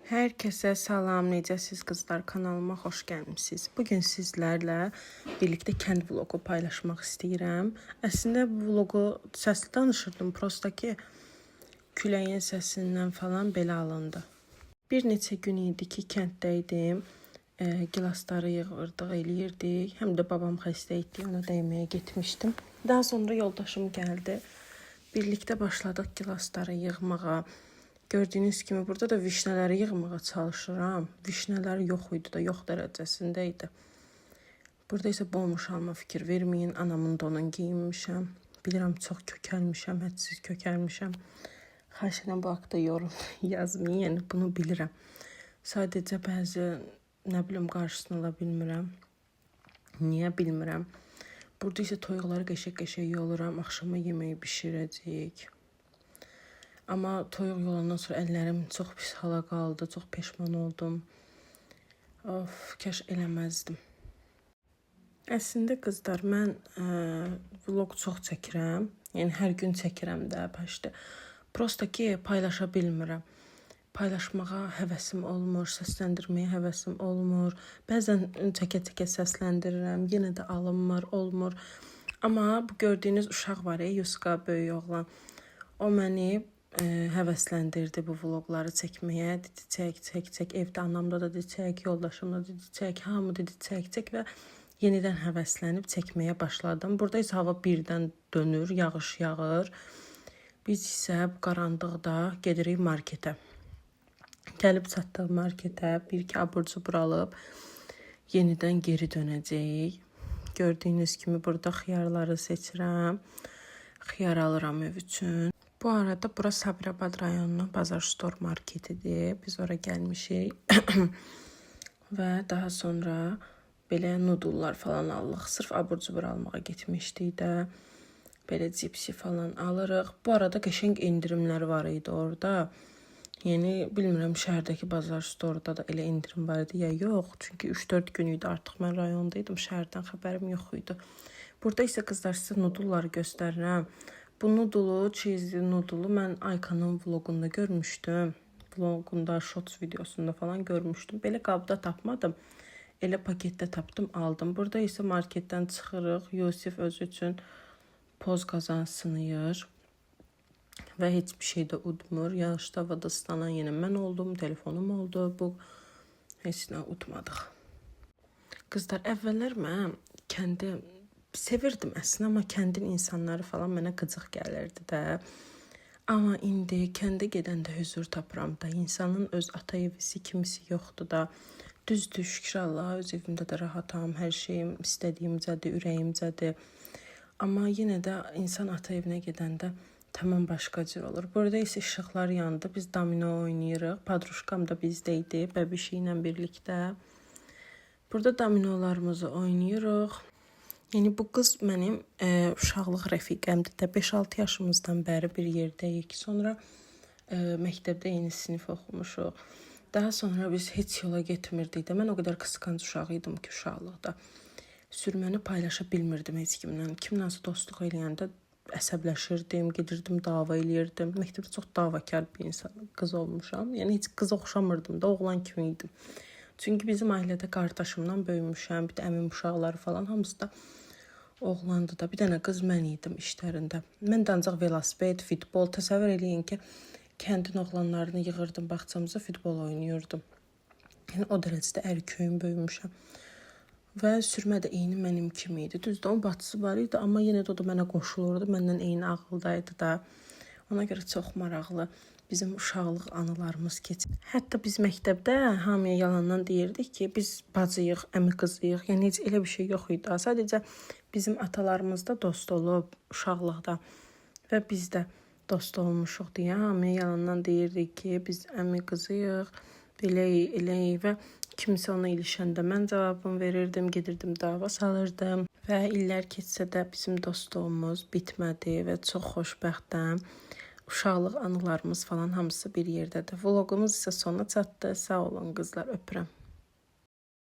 Herkese salam, necəsiz qızlar, kanalıma xoş gəlmisiniz. Bugün sizlərlə birlikdə kənd vlogu paylaşmaq istəyirəm. Əslində bu vlogu səsli danışırdım, prosta ki küləyin səsindən falan belə alındı. Bir neçə gün idi ki kəndddə idim. Gilasları yığırdıq, eləyirdik. Həm də babam xəstə idi, ona dəyməyə getmişdim. Daha sonra yoldaşım gəldi. Birlikdə başladıq gilasları yığmağa. Gördüyünüz kimi burada da vişnələri yığmağa çalışıram. Vişnələri yox idi da, yox dərəcəsində idi. Burada isə bomboş alma fikir verməyin. Anamın donunu geyinmişəm. Bilirəm çox kökəlmişəm, hədsiz kökəlmişəm. Xahiş edirəm bu haqda yorum yazmayın. Yəni bunu bilirəm. Sadəcə bəzi nə bilim qarşısını ala bilmirəm. Niyə bilmirəm. Burada isə toyuqları qəşəng-qəşəng yoluram. Axşama yeməyi bişirəcəyik. Amma toyuq yolandan sonra əllərim çox pis hala qaldı. Çox peşman oldum. Of, kəş eləməzdim. Əslində qızlar, mən vlog çox çəkirəm. Yəni hər gün çəkirəm də, bəşdə. Prosta ki paylaşa bilmirəm. Paylaşmağa həvəsim olmur, səsləndirməyə həvəsim olmur. Bəzən çəkə-çəkə səsləndirirəm, yenə də alınmır, olmur. Amma bu gördüyünüz uşaq var ya, Yuska, böyük oğlan. O məni həvəsləndirdi bu vloqları çəkməyə. Dedi çək, evdə anamda da dedi çək, yoldaşımda dedi çək, hamı dedi çək və yenidən həvəslənib çəkməyə başladım. Burada isə hava birdən dönür, yağış yağır. Biz isə bu qaranlıqda gedirik marketə. Gəlib çatdıq marketə, bir-iki abur-cubur alıb yenidən geri dönəcəyik. Gördüyünüz kimi burada xiyarları seçirəm. Xiyar alıram ev üçün. Bu arada bura Sabirabad rayonunun Bazar Store marketidir. Biz ora gəlmişik. Və daha sonra belə nudullar falan alırıq. Sırf abur-cubur almağa getmişdik də. Belə cipsi falan alırıq. Bu arada qəşəng indirimlər var idi orada. Yəni bilmirəm şəhərdəki Bazar Store'da da elə indirim var idi ya yox. Çünki 3-4 gün idi artıq mən rayondaydım. Şəhərdən xəbərim yox idi. Burada isə qızlar sizə nudulları göstərirəm. Bu nudulu, cheesli nudulu mən Aykanın vlogunda görmüşdüm. Vlogunda, shorts videosunda falan görmüşdüm. Belə qabda tapmadım. Elə paketdə tapdım, aldım. Burada isə marketdən çıxırıq. Yusif özü üçün poz qazansın yığır. Və heç bir şey də udmur. Yağışda havada ıslanan yenə mən oldum, telefonum oldu. Bu heç nə udmadıq. Qızlar, əvvəllər mən kəndi sevirdim əslində, amma kəndin insanları falan mənə qıcıq gəlirdi də. Amma indi kəndə gedəndə huzur tapıram da. İnsanın öz ata evisi kimisi yoxdur da. Düzdür, şükür Allaha, öz evimdə də rahatam. Hər şeyim istədiyimcədir, ürəyimcədir. Amma yenə də insan ata evinə gedəndə tamam başqa cür olur. Burada isə işıqlar yandı. Biz domino oynayırıq. Padruşkam da bizdə idi, bəbişi ilə birlikdə. Burada dominolarımızı oynayırıq. Yəni bu qız mənim uşaqlıq rəfiqəmdir də. 5-6 yaşımızdan bəri bir yerdəyik. Sonra məktəbdə eyni sinif oxumuşuq. Daha sonra biz heç yola getmirdik də. Mən o qədər qısqanc uşaq idim ki, uşaqlıqda. Sürməni paylaşa bilmirdim heç kimlə. Kimlənsə dostluq eləyəndə əsəbləşirdim, gedirdim, dava eləyirdim. Məktəbdə çox davakar bir insan, qız olmuşam. Yəni heç qız oxşamırdım da, oğlan kimi idim. Çünki bizim ailədə qardaşımdan böyümüşəm, bir də əmim uşaqları falan, hamısı da oğlandı da. Bir dənə qız mən idim işlərində. Mən də ancaq velosiped, futbol, təsəvvür eləyin ki, kəndin oğlanlarını yığırdım bağçamıza, futbol oynayırdım. Yəni o dərəcədə ərköyüm böyümüşəm. Və sürmə də eyni mənim kimi idi. Düzdür, onun bacısı var idi, amma yenə də o da mənə qoşulurdu. Məndən eyni ağıldaydı da. Ona görə çox maraqlı bizim uşaqlıq anılarımız keçir. Hətta biz məktəbdə hamıya yalandan deyirdik ki, biz bacıyıq, əmi qızıyıq. Yəni heç elə bir şey yox idi. Sadəcə bizim atalarımız da dost olub uşaqlıqda və biz də dost olmuşuq deyə hamıya yalandan deyirdik ki, biz əmi qızıyıq, beləyik, eləyik və kimsə ona ilişəndə mən cavabımı verirdim, gedirdim, dava salırdım və illər keçsə də bizim dostluğumuz bitmədi və çox xoşbəxtəm. Uşaqlıq anılarımız falan hamısı bir yerdədir. Vlogumuz isə sona çatdı. Sağ olun qızlar, öpürəm.